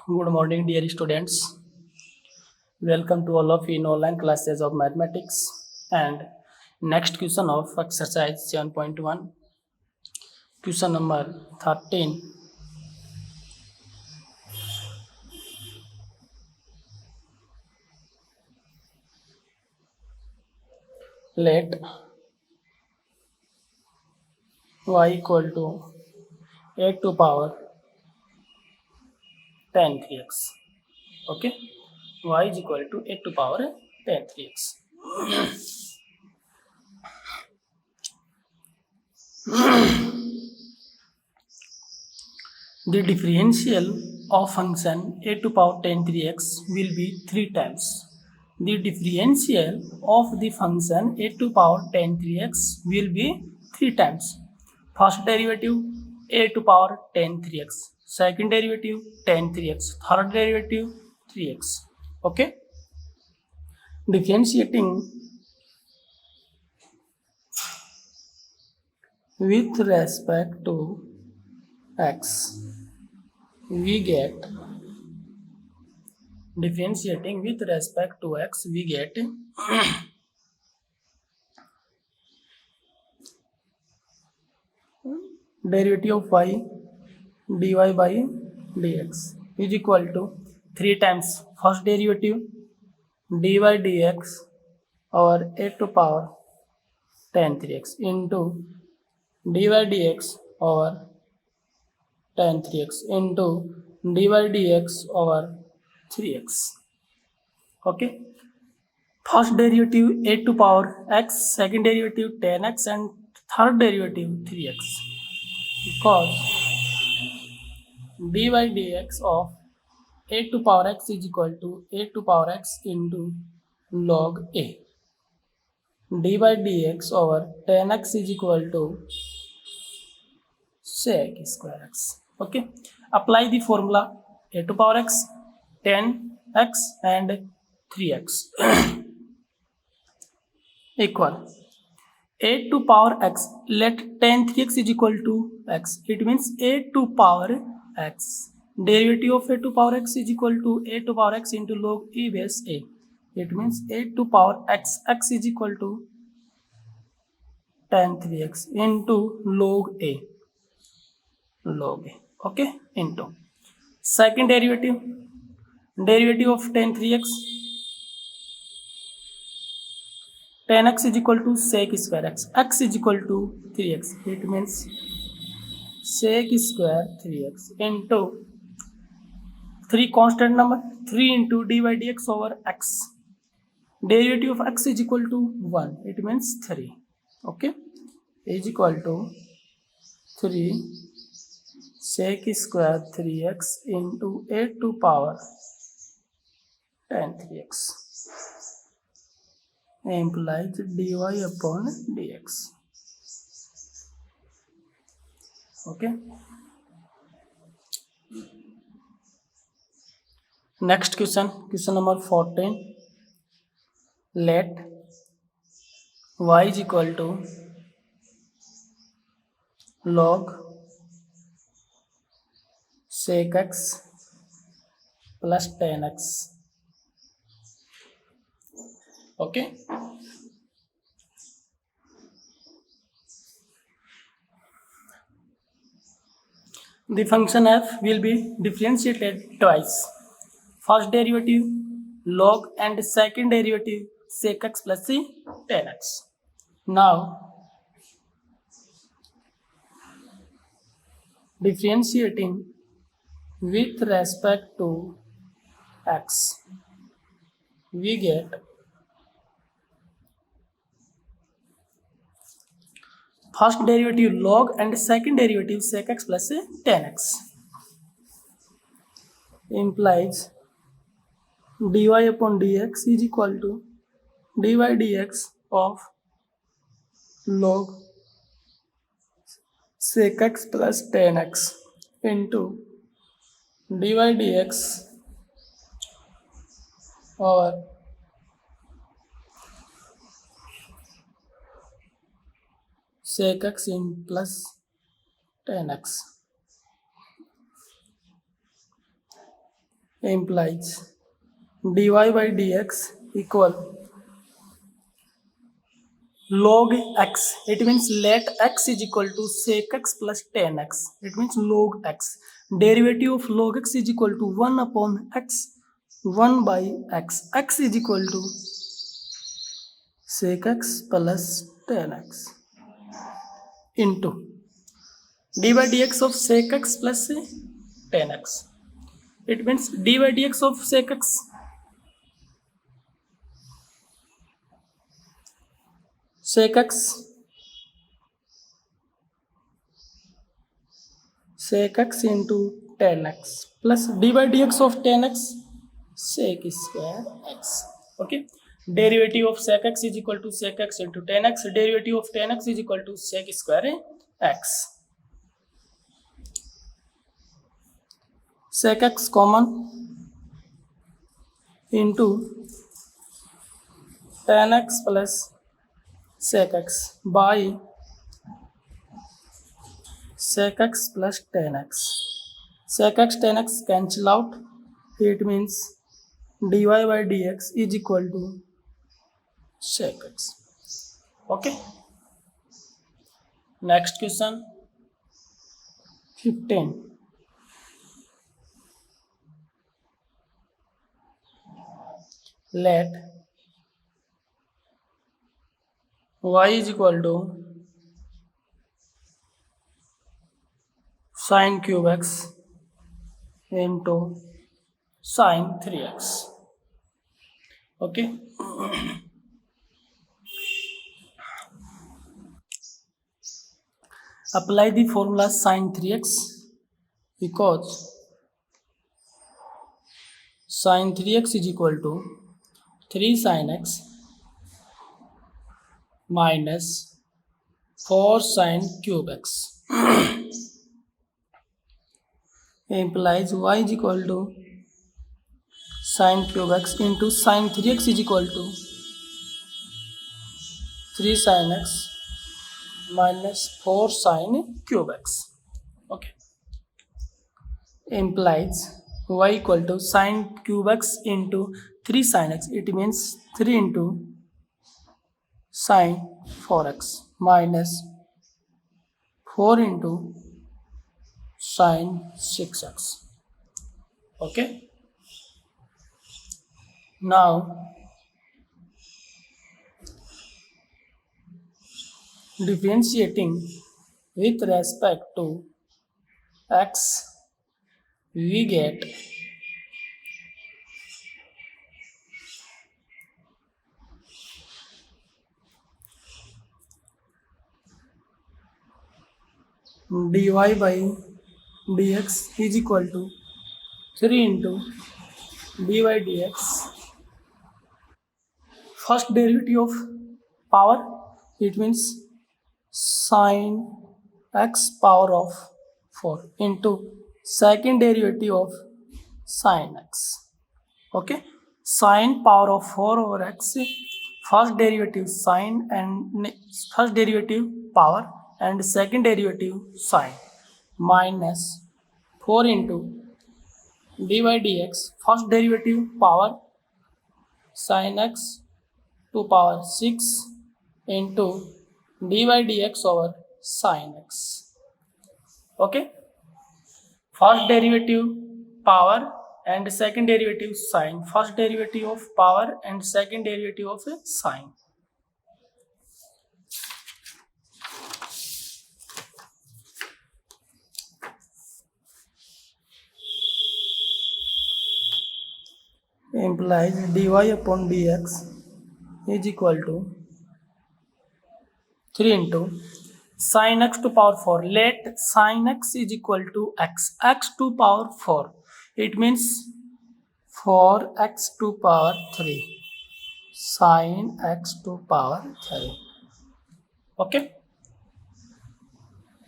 Good morning, dear students. Welcome to all of you in online classes of mathematics. And next question of exercise 7.1, question number 13. Let y equal to 8 to power 10 3x. Okay, y is equal to 8 to power 10 3x. The differential of function a to power 10 3x will be 3 times. The differential of the function a to power 10 3x will be 3 times. First derivative a to power 10 3x, second derivative 10 3x, third derivative 3x. Okay, differentiating with respect to x, we get differentiating with respect to x, we get derivative of y dy by dx is equal to 3 times first derivative dy dx or a to power 10 3x into dy dx over 10 3x into dy dx over 3x. Okay, first derivative a to power x, second derivative 10x and third derivative 3x, because dy dx of a to power x is equal to a to power x into log a. dy dx over 10x is equal to sec square x. Okay, apply the formula a to power x, 10x and 3x equal a to power x. Let 10 3x is equal to x. It means a to power x. Derivative of a to power x is equal to a to power x into log e base a. It means a to power x, x is equal to 10 3x into log a, log a. Okay, into second derivative, derivative of 10 3x, 10x is equal to sec square x, x is equal to 3x. It means sec square 3x into 3 constant number, 3 into dy dx over x. Derivative of x is equal to 1. It means 3. Okay, is equal to 3 sec square 3x into a to power 10 3x implies dy upon dx. Okay, next question, question number 14. Let y is equal to log sec x plus 10x. Okay, the function f will be differentiated twice. First derivative log and second derivative sec x plus 10x. Now differentiating with respect to x, we get first derivative log and second derivative sec x plus 10x implies dy upon dx is equal to dy dx of log sec x plus 10x into dy dx over sec x in plus 10x. implies dy by dx equal log x. It means let x is equal to sec x plus tan x. It means log x. Derivative of log x is equal to 1 upon x, 1 by x. X is equal to sec x plus tan x into dy by dx of sec x plus tan x. It means dy by dx of sec x sec x into tan x plus dy by dx of tan x sec square x. Okay, derivative of sec x is equal to sec x into tan x. Derivative of tan x is equal to sec square x. Sec x common into tan x plus sec x by sec x plus tan x. Sec x tan x cancel out. It means dy by dx is equal to sec x. Okay. Next question 15. Let y is equal to sin cube x into sin 3x. Okay. Apply the formula sin 3x because sin 3x is equal to 3 sin x minus 4 sin cube x implies y is equal to sin cube x into sin 3x is equal to 3 sin x minus 4 sin cube x. Okay, implies y equal to sin cube x into 3 sin x. It means 3 into sin 4x minus 4 into sin 6x. Okay, now differentiating with respect to x, we get dy by dx is equal to 3 into dy dx. First derivative of power, it means sin x power of 4 into second derivative of sin x. Okay, sin power of 4 over x, first derivative sin and first derivative power and second derivative sin minus 4 into dy dx, first derivative power sin x to power 6 into dy dx over sin x. Okay, first derivative power and second derivative sin, first derivative of power and second derivative of sin. Implies dy upon dx is equal to 3 into sin x to power 4. Let sin x is equal to x, x to power 4. It means 4x to power 3, sin x to power 3. Okay,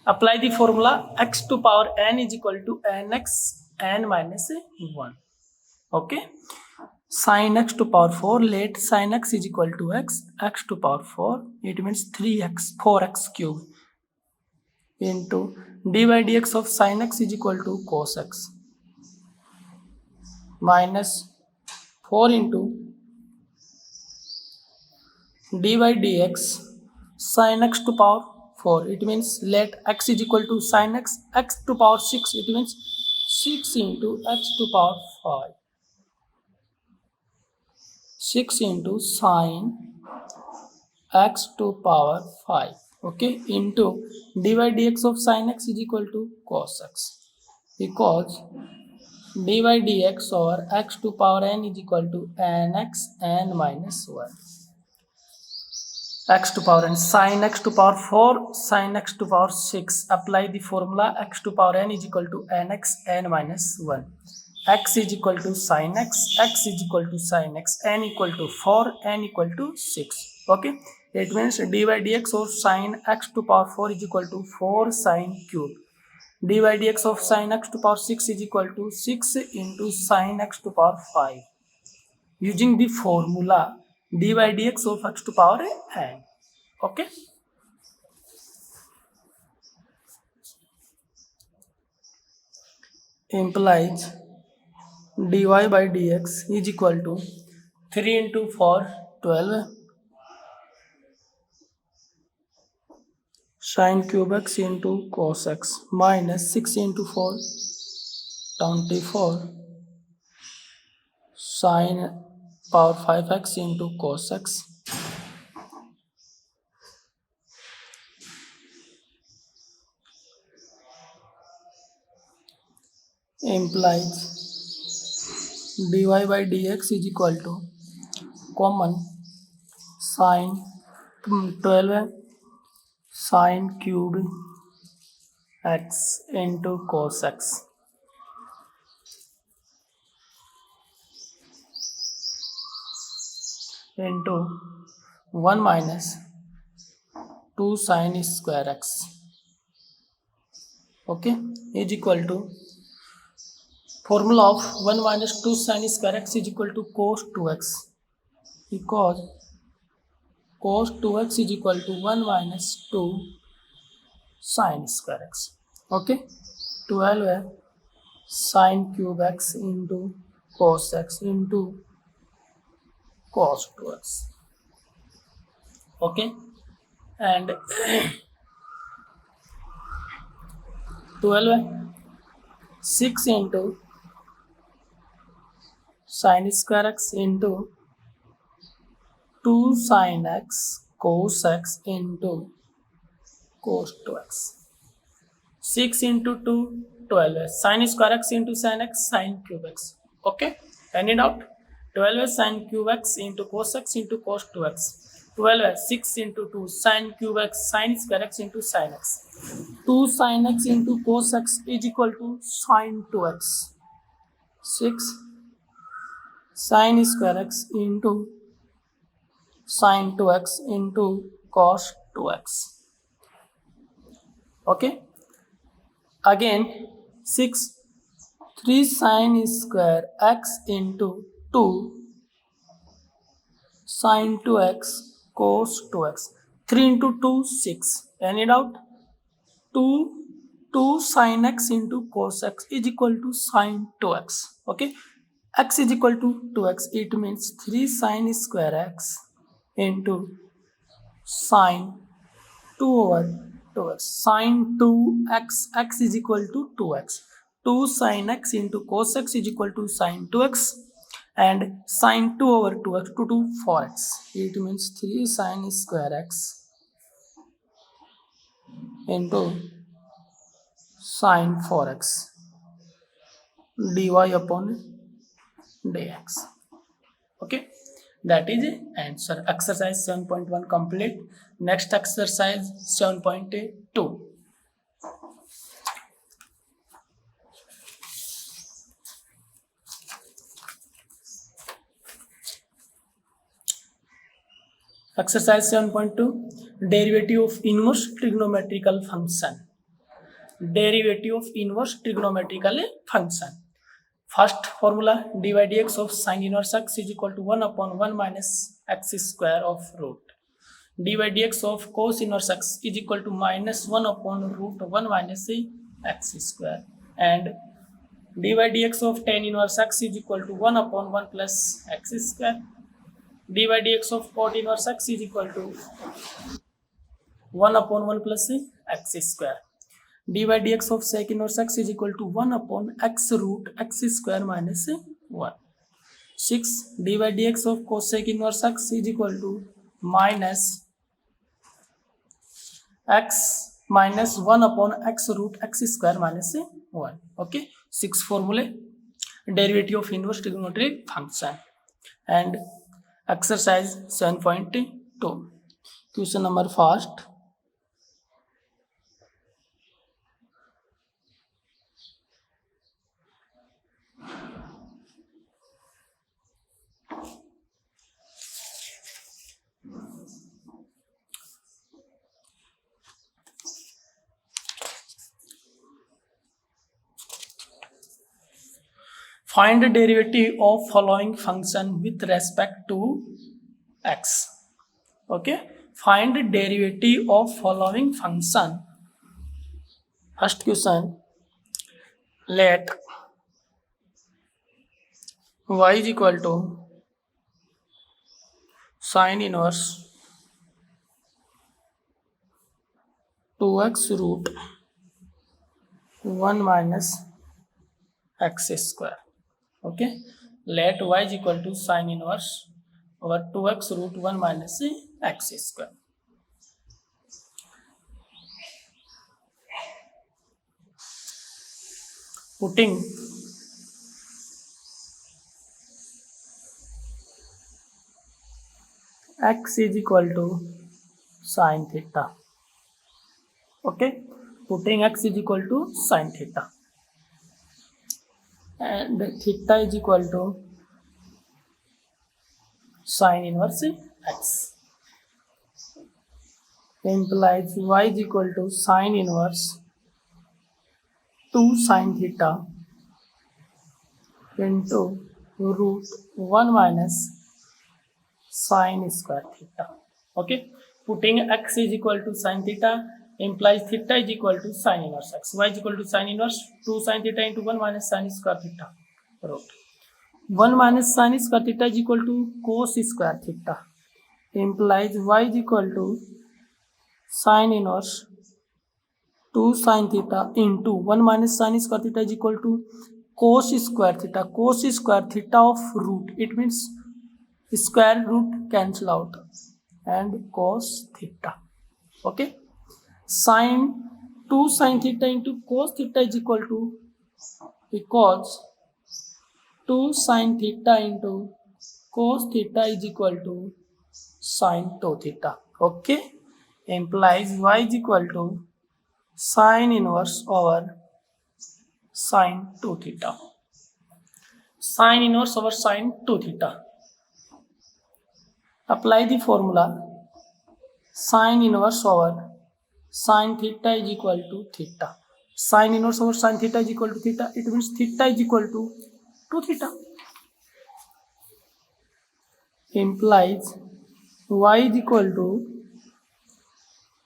apply the formula x to power n is equal to nx n minus 1. Okay, sin x to power 4, let sin x is equal to x, x to power 4, it means 3x, 4x cube into dy dx of sin x is equal to cos x minus 4 into dy dx sin x to power 4. It means let x is equal to sin x, x to power 6. It means 6 into x to power 5. 6 into sin x to power 5. Okay, into dy dx of sin x is equal to cos x, because dy dx over x to power n is equal to nx n minus 1. X to power n, sin x to power 4, sin x to power 6. Apply the formula x to power n is equal to nx n minus 1. X is equal to sin x, x is equal to sin x, n equal to 4, n equal to 6. Okay, it means dy dx of sin x to power 4 is equal to 4 sin cube. Dy dx of sin x to power 6 is equal to 6 into sin x to power 5. Using the formula dy dx of x to power n. Okay, implies dy by dx is equal to 3 into 4 12 sin cube x into cos x minus 6 into 4 24 sin power 5x into cos x implies dy by dx is equal to common sin 12 sin cube x into cos x into 1 minus 2 sin square x, okay, is equal to formula of 1 minus 2 sin square x is equal to cos 2x, because cos 2x is equal to 1 minus 2 sin square x. Okay, 12 sin cube x into cos x into cos 2x. Okay, and 12 6 into sin square x into 2 sin x cos x into cos 2x. 6 into 2 12 sin square x into sin x sin cube x. Okay, any doubt? 12 sin cube x into cos x into cos 2x. 12 6 into 2 sin cube x sin square x into sin x. 2 sin x into cos x is equal to sin 2x. 6 sin square x into sin 2x into cos 2x. Okay, again 6 3 sin square x into 2 sin 2x cos 2x. 3 into 2 6. Any doubt? 2 sin x into cos x is equal to sin 2x. Okay, x is equal to 2x. It means 3 sin square x into sin 2 over 2x. Sin 2x, x is equal to 2x. 2 sin x into cos x is equal to sin 2x, and sin 2 over 2x to 2 4x. It means 3 sin square x into sin 4x dy upon dx. Okay, that is answer. Exercise 7.1 complete. Next exercise 7.2. Exercise 7.2, derivative of inverse trigonometrical function. Derivative of inverse trigonometrical function. First formula, dy dx of sin inverse x is equal to 1 upon 1 minus x square of root. Dy dx of cos inverse x is equal to minus 1 upon root 1 minus x square. And dy dx of tan inverse x is equal to 1 upon 1 plus x square. dy dx of cot inverse x is equal to 1 upon 1 plus x square. dy dx of sec inverse x is equal to 1 upon x root x square minus 1. 6. dy dx of cosec inverse x is equal to minus x minus 1 upon x root x square minus 1. Okay. 6 formula derivative of inverse trigonometric function. And exercise 7.2. Question number first. Find the derivative of following function with respect to x. Okay. Find the derivative of following function. First question. Let y is equal to sine inverse 2x root 1 minus x square. Okay. Let y is equal to sine inverse over 2x root 1 minus x square. Putting x is equal to sine theta. Okay. Putting x is equal to sine theta. And theta is equal to sine inverse x. Implies y is equal to sine inverse 2 sine theta into root 1 minus sine square theta. Okay. Putting x is equal to sine theta implies theta is equal to sine inverse x. Y is equal to sine inverse 2 sine theta into 1 minus sine square theta. Root 1 minus sine square theta is equal to cos square theta. Implies y is equal to sine inverse 2 sine theta into 1 minus sine square theta is equal to cos square theta. Cos square theta of root. It means square root cancel out and cos theta. Okay. Sine 2 sine theta into cos theta is equal to because 2 sine theta into cos theta is equal to sine 2 theta. Okay. Implies y is equal to sine inverse over sine 2 theta. Sine inverse over sine 2 theta. Apply the formula. Sine inverse over sine theta is equal to theta. Sine inverse over sine theta is equal to theta. It means theta is equal to 2 theta. Implies y is equal to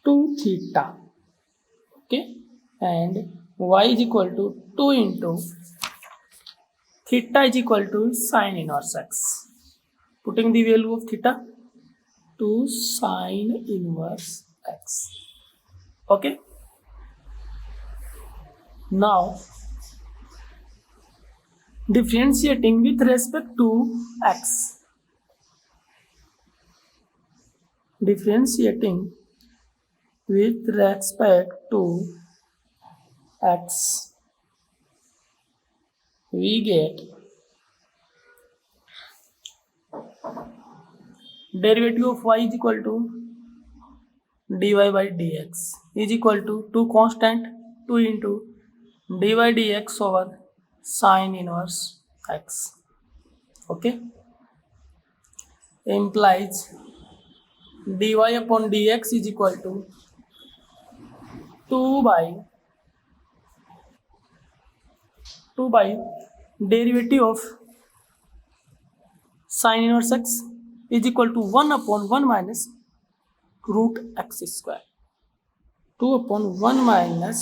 2 theta. Okay. And y is equal to 2 into theta is equal to sine inverse x. Putting the value of theta to sine inverse x. Okay. Now differentiating with respect to x. Differentiating with respect to x, we get derivative of y is equal to dy by dx is equal to 2 constant 2 into dy dx over sine inverse x. Okay. Implies dy upon dx is equal to 2 by derivative of sine inverse x is equal to 1 upon 1 minus root x square. 2 upon 1 minus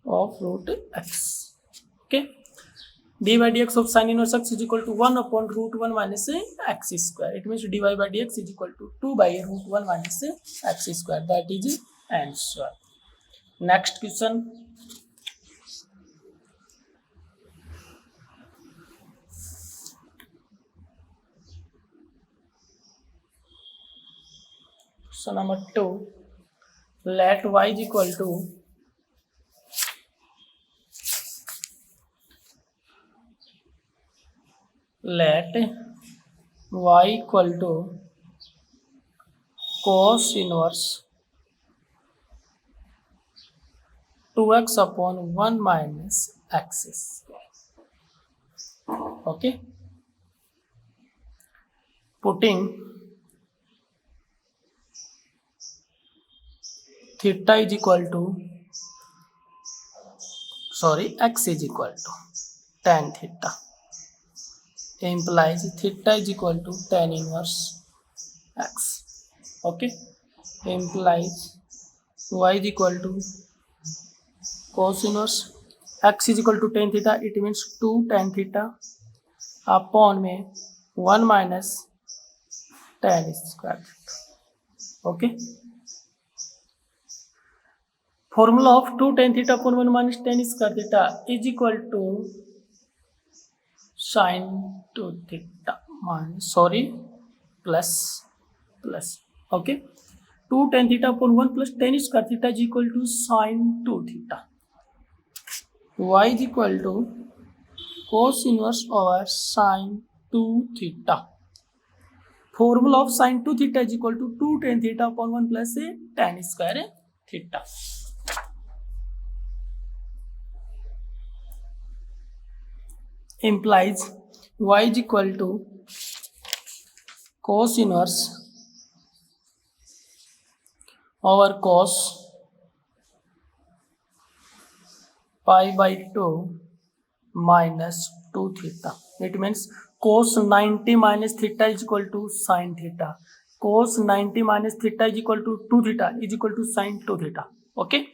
of root x. Okay, dy by dx of sin inverse x is equal to 1 upon root 1 minus x square. It means dy by dx is equal to 2 by root 1 minus x square. That is the answer. Next question. So number 2, let y is equal to cos inverse 2x upon 1 minus x square. Okay, putting theta is equal to x is equal to tan theta implies theta is equal to tan inverse x. Okay, implies y is equal to cos inverse x is equal to tan theta. It means 2 tan theta upon में 1 minus tan square theta. Okay, formula of 2 tan theta upon 1 minus tan square theta is equal to sin 2 theta plus. Okay, 2 tan theta upon 1 plus tan square theta is equal to sin 2 theta. Y is equal to cos inverse over sin 2 theta. Formula of sin 2 theta is equal to 2 tan theta upon 1 plus tan square theta. Implies y is equal to cos inverse over cos pi by 2 minus 2 theta. It means cos 90 minus theta is equal to sin theta. Cos 90 minus theta is equal to 2 theta is equal to sin 2 theta. Okay,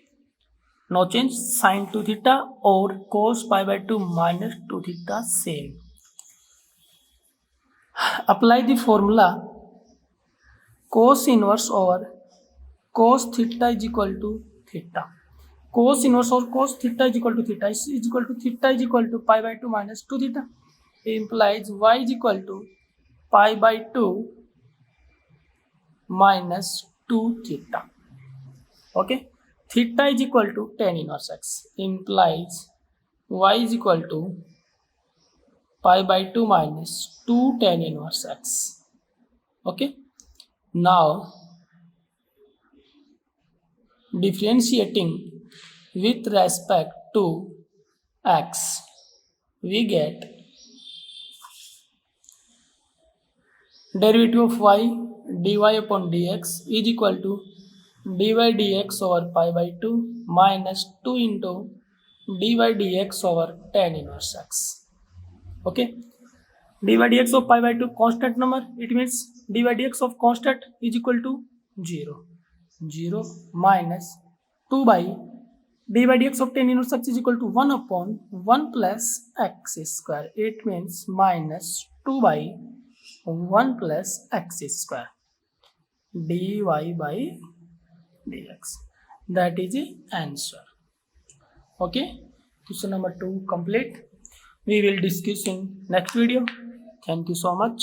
no change. Sin 2 theta or cos pi by 2 minus 2 theta same. Apply the formula cos inverse over cos theta is equal to theta. Cos inverse or cos theta is equal to theta is equal to theta is equal to pi by 2 minus 2 theta. It implies y is equal to pi by 2 minus 2 theta. Okay, theta is equal to tan inverse x implies y is equal to pi by 2 minus 2 tan inverse x. Okay, now differentiating with respect to x, we get derivative of y dy upon dx is equal to dy dx over pi by 2 minus 2 into dy dx over tan inverse x. Okay, dy dx of pi by 2 constant number. It means dy dx of constant is equal to 0 minus 2 by dy dx of tan inverse x is equal to 1 upon 1 plus x square. It means minus 2 by 1 plus x square dy by dx. That is the answer. Okay, question number 2 complete. We will discuss in next video. Thank you so much.